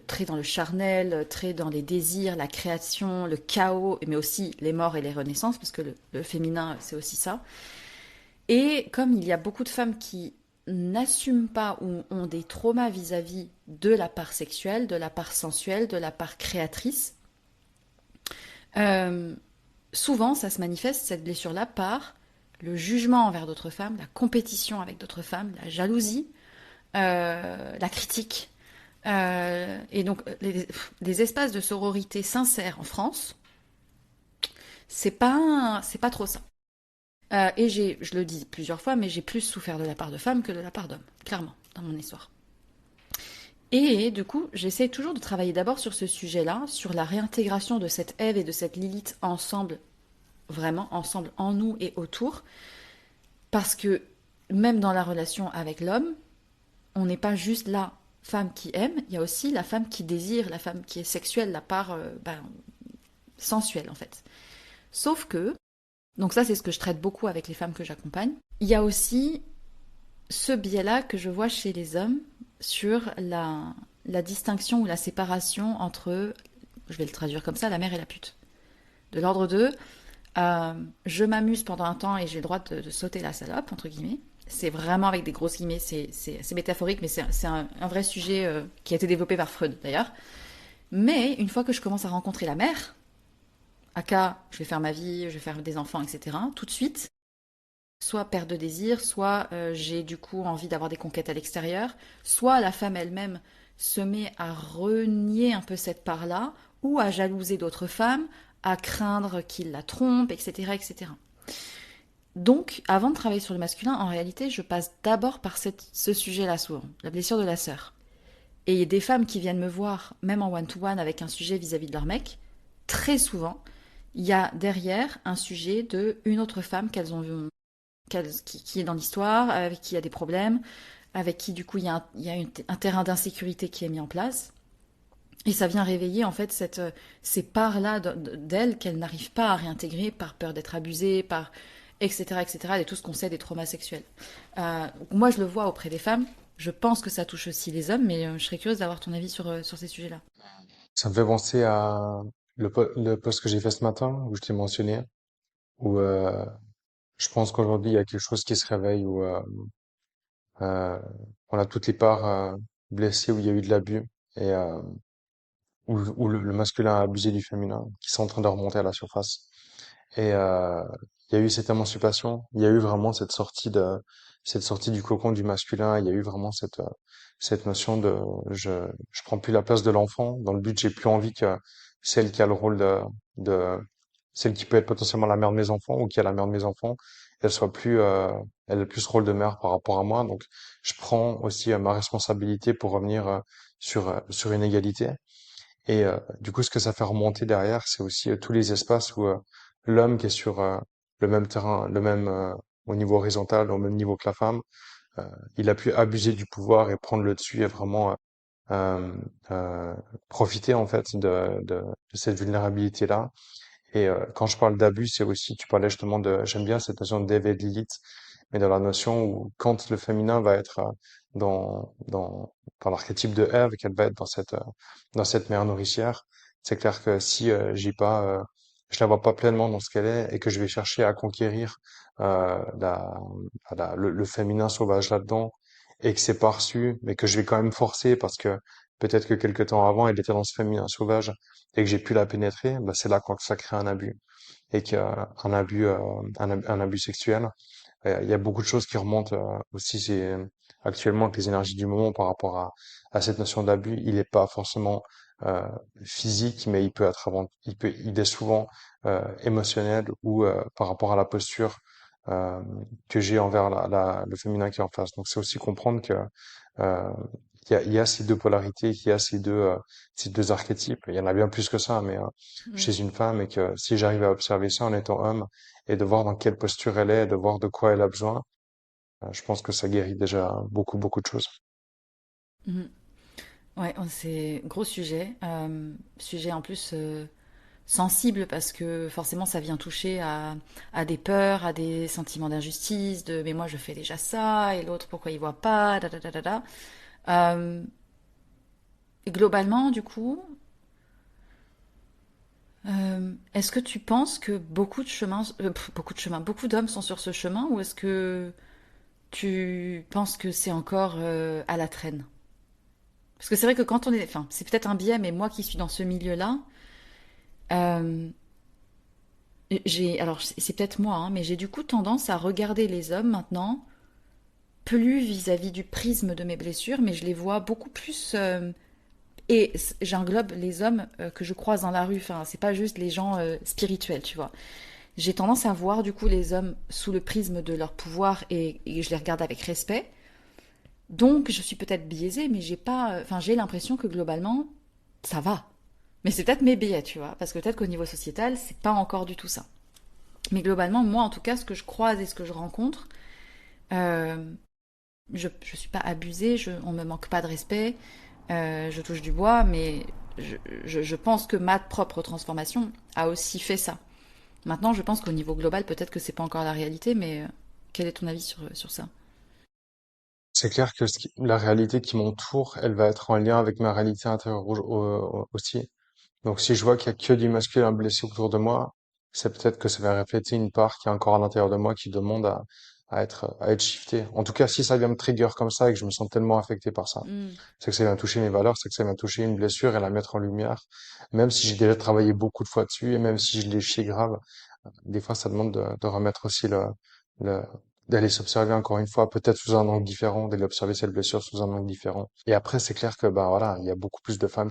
très dans le charnel, très dans les désirs, la création, le chaos, mais aussi les morts et les renaissances, parce que le féminin, c'est aussi ça. Et comme il y a beaucoup de femmes qui n'assument pas ou ont des traumas vis-à-vis de la part sexuelle, de la part sensuelle, de la part créatrice, souvent ça se manifeste, cette blessure-là, par le jugement envers d'autres femmes, la compétition avec d'autres femmes, la jalousie, la critique. Et donc les espaces de sororité sincères en France, c'est pas trop ça. Et je le dis plusieurs fois, mais j'ai plus souffert de la part de femmes que de la part d'hommes, clairement, dans mon histoire. Et du coup, j'essaie toujours de travailler d'abord sur ce sujet-là, sur la réintégration de cette Ève et de cette Lilith ensemble, vraiment ensemble, en nous et autour, parce que même dans la relation avec l'homme, on n'est pas juste la femme qui aime, il y a aussi la femme qui désire, la femme qui est sexuelle, la part sensuelle en fait. Sauf que Donc ça, c'est ce que je traite beaucoup avec les femmes que j'accompagne. Il y a aussi ce biais-là que je vois chez les hommes sur la distinction ou la séparation entre, je vais le traduire comme ça, la mère et la pute. De l'ordre de, je m'amuse pendant un temps et j'ai le droit de sauter la salope, entre guillemets. C'est vraiment avec des grosses guillemets, c'est métaphorique, mais c'est un vrai sujet qui a été développé par Freud d'ailleurs. Mais une fois que je commence à rencontrer la mère, aka, je vais faire ma vie, je vais faire des enfants, etc., tout de suite, soit perte de désir, soit j'ai du coup envie d'avoir des conquêtes à l'extérieur, soit la femme elle-même se met à renier un peu cette part-là, ou à jalouser d'autres femmes, à craindre qu'il la trompe, etc., etc. Donc, avant de travailler sur le masculin, en réalité, je passe d'abord par ce sujet-là souvent, la blessure de la sœur. Et il y a des femmes qui viennent me voir, même en one-to-one, avec un sujet vis-à-vis de leur mec, très souvent, il y a derrière un sujet de une autre femme qui est dans l'histoire, avec qui il y a des problèmes, avec qui du coup il y a un terrain d'insécurité qui est mis en place. Et ça vient réveiller en fait ces parts-là d'elle qu'elle n'arrive pas à réintégrer par peur d'être abusée, par etc., etc., et tout ce qu'on sait des traumas sexuels. Moi je le vois auprès des femmes, je pense que ça touche aussi les hommes, mais je serais curieuse d'avoir ton avis sur ces sujets-là. Ça me fait penser à le post que j'ai fait ce matin, où je t'ai mentionné, où je pense qu'aujourd'hui, il y a quelque chose qui se réveille, où euh, on a toutes les parts blessées, où il y a eu de l'abus, et où le masculin a abusé du féminin, qui sont en train de remonter à la surface. Et il y a eu cette émancipation, il y a eu vraiment cette sortie du cocon du masculin, il y a eu vraiment cette notion de je prends plus la place de l'enfant, dans le but j'ai plus envie que celle qui a le rôle de celle qui peut être potentiellement la mère de mes enfants ou qui a la mère de mes enfants, elle soit plus elle a plus ce rôle de mère par rapport à moi. Donc je prends aussi ma responsabilité pour revenir sur une égalité. Et du coup, ce que ça fait remonter derrière, c'est aussi tous les espaces où l'homme qui est sur le même terrain, au niveau horizontal, au même niveau que la femme, euh, il a pu abuser du pouvoir et prendre le dessus et vraiment euh, euh, profiter en fait de cette vulnérabilité-là. Et quand je parle d'abus, c'est aussi, tu parlais justement j'aime bien cette notion d'Ève et de Lilith, mais dans la notion où quand le féminin va être dans l'archétype de Ève, qu'elle va être dans cette mère nourricière, c'est clair que si je la vois pas pleinement dans ce qu'elle est et que je vais chercher à conquérir le féminin sauvage là-dedans et que c'est pas reçu, mais que je vais quand même forcer parce que peut-être que quelque temps avant elle était dans ce féminin sauvage et que j'ai pu la pénétrer, bah c'est là quand ça crée un abus et qu'il y a un abus sexuel. Il y a beaucoup de choses qui remontent aussi actuellement avec les énergies du moment par rapport à cette notion d'abus. Il n'est pas forcément euh, physique, mais il peut être il est souvent émotionnel ou par rapport à la posture euh, que j'ai envers le féminin qui est en face. Donc c'est aussi comprendre que euh, il y a ces deux polarités, qu'il y a ces deux archétypes. Il y en a bien plus que ça, mais Mm. chez une femme, et que si j'arrive à observer ça en étant homme et de voir dans quelle posture elle est, de voir de quoi elle a besoin, je pense que ça guérit déjà beaucoup, beaucoup de choses. Mhm. Ouais, c'est gros sujet. Sujet en plus sensible parce que forcément ça vient toucher à des peurs, à des sentiments d'injustice, de mais moi je fais déjà ça et l'autre pourquoi il voit pas, da da da da da. Euh, et globalement, du coup, est-ce que tu penses que beaucoup d'hommes sont sur ce chemin ou est-ce que tu penses que c'est encore à la traîne? Parce que c'est vrai que quand on est, enfin, c'est peut-être un biais, mais moi qui suis dans ce milieu-là, euh, alors c'est peut-être moi, hein, mais j'ai du coup tendance à regarder les hommes maintenant plus vis-à-vis du prisme de mes blessures, mais je les vois beaucoup plus. Et j'englobe les hommes que je croise dans la rue. Enfin, c'est pas juste les gens spirituels, tu vois. J'ai tendance à voir du coup les hommes sous le prisme de leur pouvoir et je les regarde avec respect. Donc, je suis peut-être biaisée, mais j'ai pas. Enfin, j'ai l'impression que globalement, ça va. Mais c'est peut-être mes biais, tu vois, parce que peut-être qu'au niveau sociétal, c'est pas encore du tout ça. Mais globalement, moi, en tout cas, ce que je croise et ce que je rencontre, euh, je suis pas abusée, on me manque pas de respect, je touche du bois, mais je pense que ma propre transformation a aussi fait ça. Maintenant, je pense qu'au niveau global, peut-être que c'est pas encore la réalité, mais quel est ton avis sur ça? C'est clair que la réalité qui m'entoure, elle va être en lien avec ma réalité intérieure aussi. Donc si je vois qu'il y a que du masculin blessé autour de moi, c'est peut-être que ça va refléter une part qui est encore à l'intérieur de moi qui demande à être shiftée. En tout cas, si ça vient me trigger comme ça et que je me sens tellement affecté par ça, Hmm. c'est que ça vient toucher mes valeurs, c'est que ça vient toucher une blessure et la mettre en lumière. Même si j'ai déjà travaillé beaucoup de fois dessus et même si je l'ai chié grave, des fois, ça demande de remettre aussi le, d'aller s'observer encore une fois, peut-être sous un angle différent, d'aller observer cette blessure sous un angle différent. Et après, c'est clair que, bah voilà, il y a beaucoup plus de femmes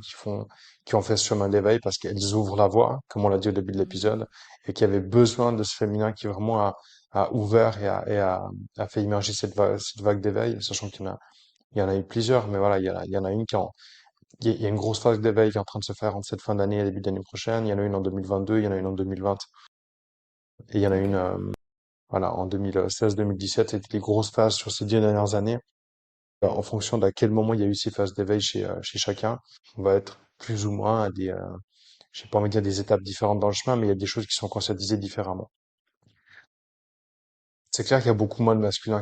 qui ont fait ce chemin d'éveil parce qu'elles ouvrent la voie, comme on l'a dit au début de l'épisode, et qui avaient besoin de ce féminin qui vraiment a ouvert a fait immerger cette vague d'éveil, sachant il y en a eu plusieurs, mais voilà, il y en a une il y a une grosse phase d'éveil qui est en train de se faire entre cette fin d'année et début d'année prochaine. Il y en a une en 2022, il y en a une en 2020, et il y en a Ok. une, voilà, en 2016-2017, c'était les grosses phases sur ces 10 dernières années. En fonction d'à quel moment il y a eu ces phases d'éveil chez chacun, on va être plus ou moins à j'ai pas envie de dire des étapes différentes dans le chemin, mais il y a des choses qui sont conscientisées différemment. C'est clair qu'il y a beaucoup moins de masculins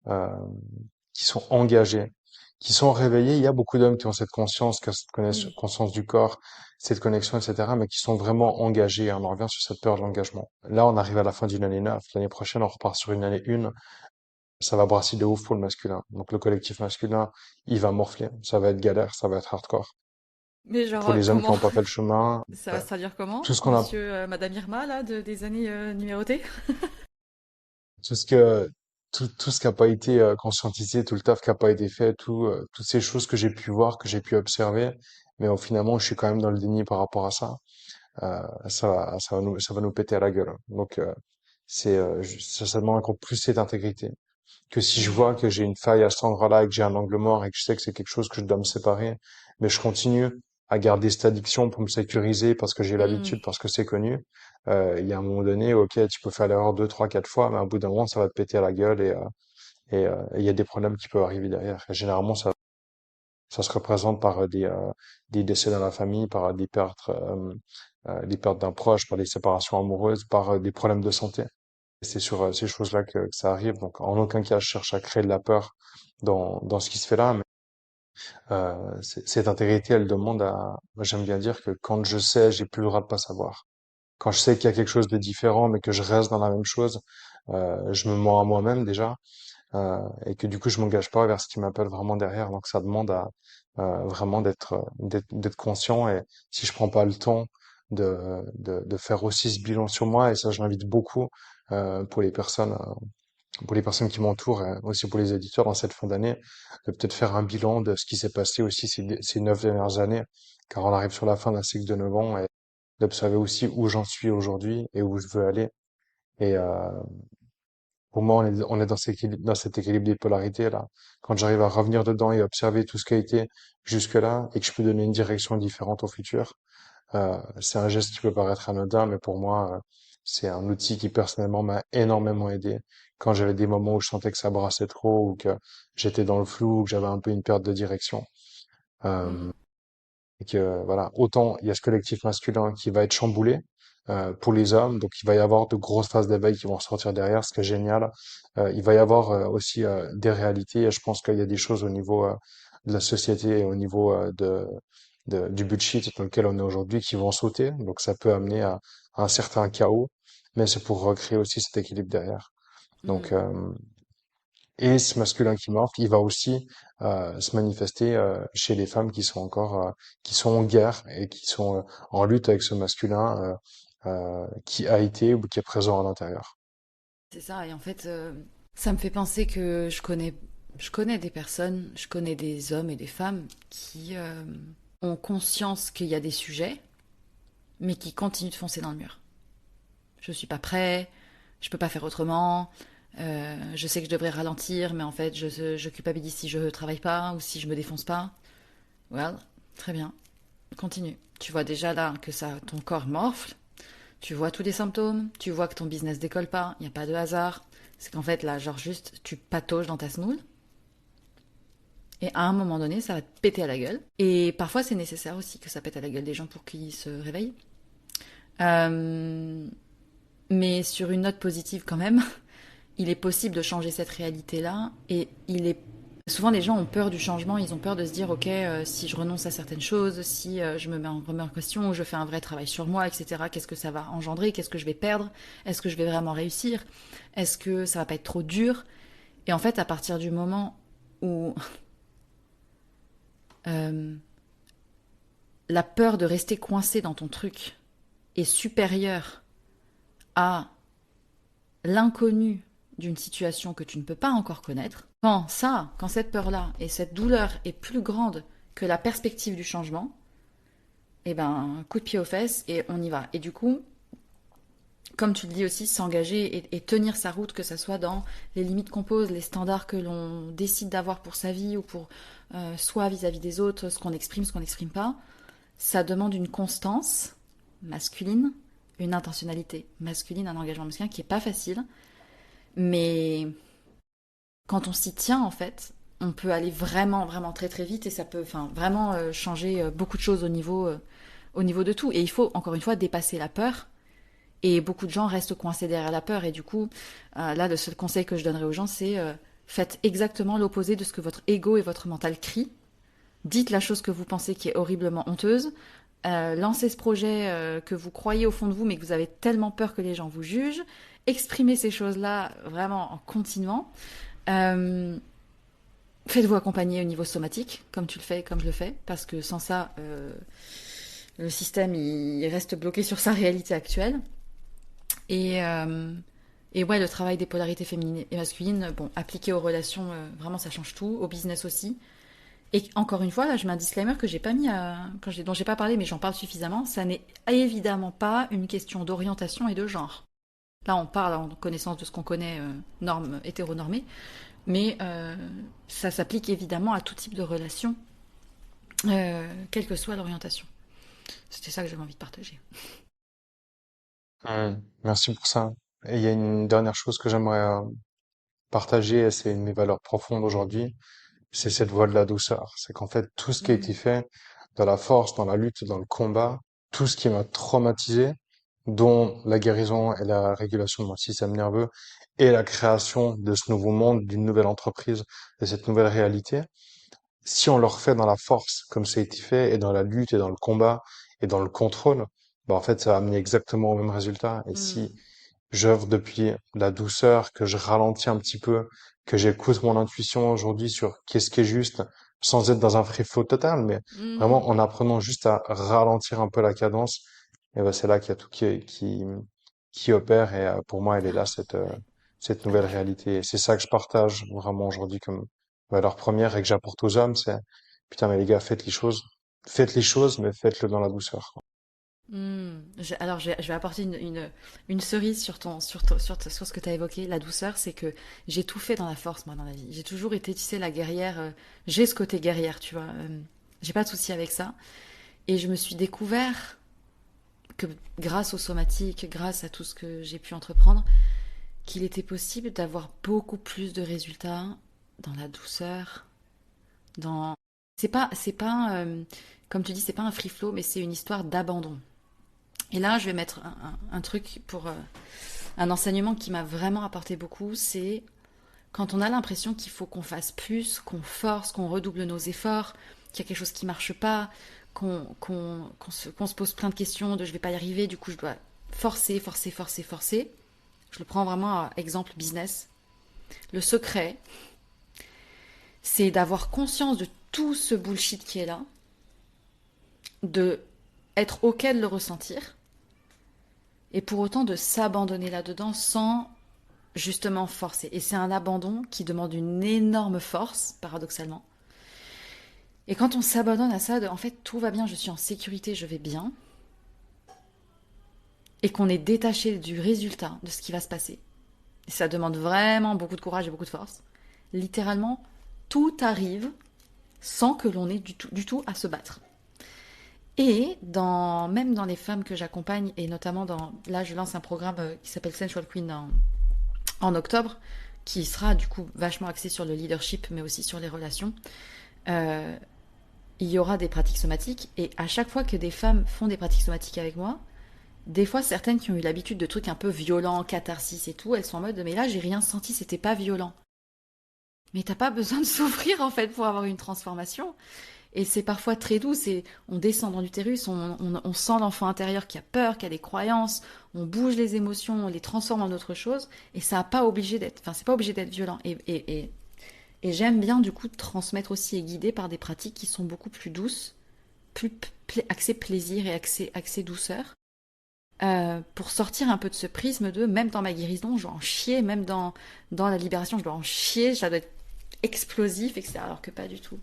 euh, qui sont engagés, qui sont réveillés. Il y a beaucoup d'hommes qui ont cette conscience, qui ont cette Oui. conscience du corps, cette connexion, etc., mais qui sont vraiment engagés. On en revient sur cette peur de l'engagement. Là, on arrive à la fin d'une année 9. L'année prochaine, on repart sur une année 1. Ça va brasser de ouf pour le masculin. Donc le collectif masculin, il va morfler. Ça va être galère, ça va être hardcore. Mais genre, Pour les hommes qui comment? n'ont pas fait le chemin, Ça va se traduire comment? tout ce qu'on a, Monsieur, Madame Irma, là, des années numérotées? tout ce que, tout ce qui n'a pas été conscientisé, tout le taf qui n'a pas été fait, toutes ces choses que j'ai pu voir, que j'ai pu observer, mais finalement, je suis quand même dans le déni par rapport à ça. Ça va nous péter à la gueule. Donc, ça demande encore plus cette intégrité. Que si je vois Hmm. que j'ai une faille à cet endroit-là et que j'ai un angle mort et que je sais que c'est quelque chose que je dois me séparer, mais je continue à garder cette addiction pour me sécuriser parce que j'ai Hmm. l'habitude, parce que c'est connu. Il y a un moment donné, ok, tu peux faire l'erreur 2, 3, 4 fois, mais à bout d'un moment, ça va te péter à la gueule et il y a des problèmes qui peuvent arriver derrière. Et généralement, ça se représente par des décès dans la famille, par des pertes d'un proche, par des séparations amoureuses, par des problèmes de santé. C'est sur ces choses-là que ça arrive. Donc, en aucun cas, je cherche à créer de la peur dans ce qui se fait là. Mais cette intégrité, elle demande à. Moi, j'aime bien dire que quand je sais, j'ai plus le droit de pas savoir. Quand je sais qu'il y a quelque chose de différent, mais que je reste dans la même chose, je me mens à moi-même déjà, et que du coup, je m'engage pas vers ce qui m'appelle vraiment derrière. Donc, ça demande à vraiment d'être conscient. Et si je prends pas le temps de faire aussi ce bilan sur moi, et ça, je l'invite beaucoup pour les personnes qui m'entourent, aussi pour les éditeurs dans cette fin d'année, de peut-être faire un bilan de ce qui s'est passé aussi ces 9 dernières années, car on arrive sur la fin d'un cycle de 9 ans, et d'observer aussi où j'en suis aujourd'hui et où je veux aller. Et pour moi, on est dans cet équilibre des polarités là. Quand j'arrive à revenir dedans et observer tout ce qui a été jusque-là, et que je peux donner une direction différente au futur, c'est un geste qui peut paraître anodin, mais pour moi, c'est un outil qui personnellement m'a énormément aidé. Quand j'avais des moments où je sentais que ça brassait trop, ou que j'étais dans le flou, ou que j'avais un peu une perte de direction. Hmm. Euh, et que voilà, autant il y a ce collectif masculin qui va être chamboulé pour les hommes, donc il va y avoir de grosses phases d'éveil qui vont ressortir derrière, ce qui est génial. Il va y avoir aussi des réalités, et je pense qu'il y a des choses au niveau de la société et au niveau du bullshit dans lequel on est aujourd'hui qui vont sauter, donc ça peut amener à un certain chaos, mais c'est pour recréer aussi cet équilibre derrière. Donc, Hmm. et ce masculin qui morphe, il va aussi se manifester chez les femmes qui sont en guerre et qui sont en lutte avec ce masculin qui a été ou qui est présent à l'intérieur. C'est ça, et en fait, ça me fait penser que je connais des personnes, je connais des hommes et des femmes qui ont conscience qu'il y a des sujets, mais qui continuent de foncer dans le mur. Je suis pas prêt, je peux pas faire autrement, je sais que je devrais ralentir, mais en fait, je culpabilise si je travaille pas ou si je me défonce pas. Well, très bien, continue. Tu vois déjà là que ça, ton corps morfle, tu vois tous les symptômes, tu vois que ton business décolle pas, il n'y a pas de hasard. C'est qu'en fait, là, genre juste, tu patauges dans ta semoule. Et à un moment donné, ça va te péter à la gueule. Et parfois, c'est nécessaire aussi que ça pète à la gueule des gens pour qu'ils se réveillent. Euh, Mais sur une note positive quand même, il est possible de changer cette réalité-là. Et souvent les gens ont peur du changement, ils ont peur de se dire ok, si je renonce à certaines choses, si je me remets en question, ou je fais un vrai travail sur moi, etc. Qu'est-ce que ça va engendrer? Qu'est-ce que je vais perdre? Est-ce que je vais vraiment réussir? Est-ce que ça va pas être trop dur? Et en fait, à partir du moment où la peur de rester coincé dans ton truc est supérieure à l'inconnu d'une situation que tu ne peux pas encore connaître, quand cette peur-là et cette douleur est plus grande que la perspective du changement, eh ben, coup de pied aux fesses et on y va. Et du coup, comme tu le dis aussi, s'engager et tenir sa route, que ce soit dans les limites qu'on pose, les standards que l'on décide d'avoir pour sa vie ou pour soi vis-à-vis des autres, ce qu'on exprime, ce qu'on n'exprime pas, ça demande une constance masculine, une intentionnalité masculine, un engagement masculin qui n'est pas facile. Mais quand on s'y tient, en fait, on peut aller vraiment, vraiment très très vite et ça peut vraiment changer beaucoup de choses au niveau de tout. Et il faut, encore une fois, dépasser la peur. Et beaucoup de gens restent coincés derrière la peur. Et du coup, là, le seul conseil que je donnerais aux gens, c'est faites exactement l'opposé de ce que votre ego et votre mental crient. Dites la chose que vous pensez qui est horriblement honteuse. Lancez ce projet que vous croyez au fond de vous, mais que vous avez tellement peur que les gens vous jugent. Exprimez ces choses-là vraiment en continuant. Faites-vous accompagner au niveau somatique, comme tu le fais, comme je le fais, parce que sans ça, le système il reste bloqué sur sa réalité actuelle. Et ouais, le travail des polarités féminines et masculines, bon, appliqué aux relations, vraiment ça change tout, au business aussi. Et encore une fois, là, je mets un disclaimer que j'ai pas mis dont j'ai pas parlé, mais j'en parle suffisamment. Ça n'est évidemment pas une question d'orientation et de genre. Là, on parle en connaissance de ce qu'on connaît, normes hétéronormées, mais ça s'applique évidemment à tout type de relation, quelle que soit l'orientation. C'était ça que j'avais envie de partager. Merci pour ça. Et il y a une dernière chose que j'aimerais partager, et c'est une de mes valeurs profondes aujourd'hui, c'est cette voie de la douceur. C'est qu'en fait, tout ce qui a été fait dans la force, dans la lutte, dans le combat, tout ce qui m'a traumatisé, dont la guérison et la régulation de mon système nerveux et la création de ce nouveau monde, d'une nouvelle entreprise, de cette nouvelle réalité, si on le refait dans la force, comme ça a été fait, et dans la lutte, et dans le combat, et dans le contrôle, bah en fait, ça va amener exactement au même résultat. Et si j'œuvre depuis la douceur, que je ralentis un petit peu, que j'écoute mon intuition aujourd'hui sur qu'est-ce qui est juste, sans être dans un free flow total, mais vraiment en apprenant juste à ralentir un peu la cadence, et ben c'est là qu'il y a tout qui opère. Et pour moi, elle est là cette nouvelle réalité. Et c'est ça que je partage vraiment aujourd'hui comme valeur première et que j'apporte aux hommes, c'est putain mais les gars, faites les choses, mais faites-le dans la douceur. Alors, je vais apporter une cerise sur ce que tu as évoqué, la douceur, c'est que j'ai tout fait dans la force, moi, dans la vie. J'ai toujours été, tu sais, la guerrière. J'ai ce côté guerrière, tu vois. J'ai pas de souci avec ça. Et je me suis découvert que grâce au somatique, grâce à tout ce que j'ai pu entreprendre, qu'il était possible d'avoir beaucoup plus de résultats dans la douceur, dans... C'est pas comme tu dis, c'est pas un free flow, mais c'est une histoire d'abandon. Et là, je vais mettre un truc pour un enseignement qui m'a vraiment apporté beaucoup, c'est quand on a l'impression qu'il faut qu'on fasse plus, qu'on force, qu'on redouble nos efforts, qu'il y a quelque chose qui marche pas, qu'on se pose plein de questions de je vais pas y arriver, du coup je dois forcer. Je le prends vraiment à exemple business. Le secret, c'est d'avoir conscience de tout ce bullshit qui est là, de être ok de le ressentir, et pour autant de s'abandonner là-dedans sans justement forcer. Et c'est un abandon qui demande une énorme force, paradoxalement. Et quand on s'abandonne à ça, en fait tout va bien, je suis en sécurité, je vais bien, et qu'on est détaché du résultat, de ce qui va se passer, et ça demande vraiment beaucoup de courage et beaucoup de force, littéralement tout arrive sans que l'on ait du tout à se battre. Et même dans les femmes que j'accompagne, et notamment là je lance un programme qui s'appelle Sensual Queen en octobre, qui sera du coup vachement axé sur le leadership, mais aussi sur les relations. Il y aura des pratiques somatiques, et à chaque fois que des femmes font des pratiques somatiques avec moi, des fois, certaines qui ont eu l'habitude de trucs un peu violents, catharsis et tout, elles sont en mode, mais là, j'ai rien senti, c'était pas violent. Mais t'as pas besoin de souffrir, en fait, pour avoir une transformation. Et c'est parfois très doux, on descend dans l'utérus, on sent l'enfant intérieur qui a peur, qui a des croyances, on bouge les émotions, on les transforme en autre chose, et ça n'a pas obligé d'être, c'est pas obligé d'être violent. Et j'aime bien du coup transmettre aussi et guider par des pratiques qui sont beaucoup plus douces, plus axées plaisir et axées douceur, pour sortir un peu de ce prisme de, même dans ma guérison, je dois en chier, même dans la libération, je dois en chier, ça doit être explosif, etc. Alors que pas du tout.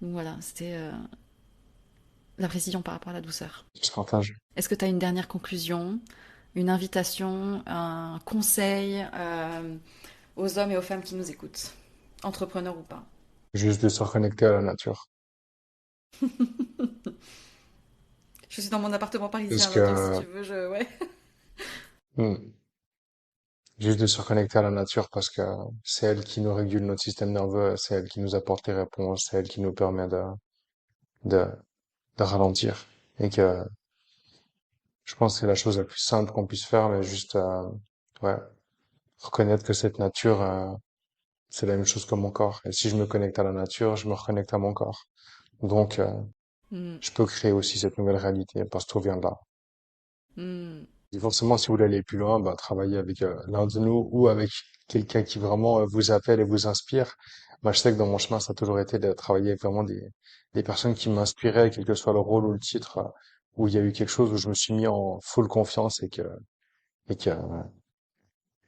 Donc voilà, c'était la précision par rapport à la douceur. Je partage. Est-ce que tu as une dernière conclusion, une invitation, un conseil aux hommes et aux femmes qui nous écoutent, entrepreneurs ou pas? Juste de se reconnecter à la nature. Je suis dans mon appartement Parce parisien, donc que, si tu veux, ouais. juste de se reconnecter à la nature parce que c'est elle qui nous régule notre système nerveux, c'est elle qui nous apporte les réponses, c'est elle qui nous permet de, de ralentir. Et que je pense que c'est la chose la plus simple qu'on puisse faire, mais juste, ouais, reconnaître que cette nature, c'est la même chose que mon corps. Et si je me connecte à la nature, je me reconnecte à mon corps. Donc, Mm, je peux créer aussi cette nouvelle réalité parce que tout vient de là. mm, Et forcément, si vous voulez aller plus loin, bah, travailler avec l'un de nous ou avec quelqu'un qui vraiment vous appelle et vous inspire. Moi, je sais que dans mon chemin, ça a toujours été de travailler avec vraiment des personnes qui m'inspiraient, quel que soit le rôle ou le titre, où il y a eu quelque chose où je me suis mis en full confiance et que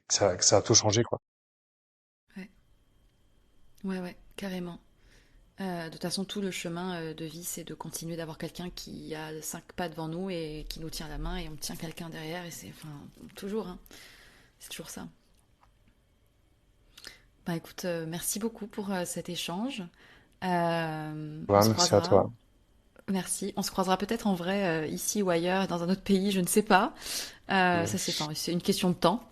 ça a tout changé, quoi. ouais, carrément. De toute façon, tout le chemin de vie, c'est de continuer d'avoir quelqu'un qui a 5 pas devant nous et qui nous tient la main et on tient quelqu'un derrière et c'est, toujours, hein. C'est toujours ça. Bah écoute, merci beaucoup pour cet échange. On Ouais, se merci à croisera. toi. Merci. On se croisera peut-être en vrai ici ou ailleurs, dans un autre pays, je ne sais pas. Ça c'est une question de temps.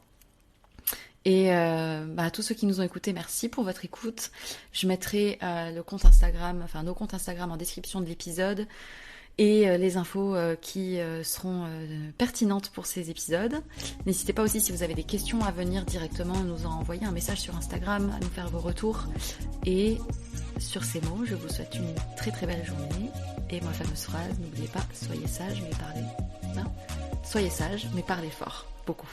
Et à tous ceux qui nous ont écoutés, merci pour votre écoute. Je mettrai le compte Instagram, enfin nos comptes Instagram en description de l'épisode et les infos qui seront pertinentes pour ces épisodes. N'hésitez pas aussi si vous avez des questions à venir directement nous en envoyer un message sur Instagram, à nous faire vos retours. Et sur ces mots, je vous souhaite une très très belle journée. Et ma fameuse phrase, n'oubliez pas, soyez sage mais parlez. Non, soyez sage mais parlez fort, beaucoup.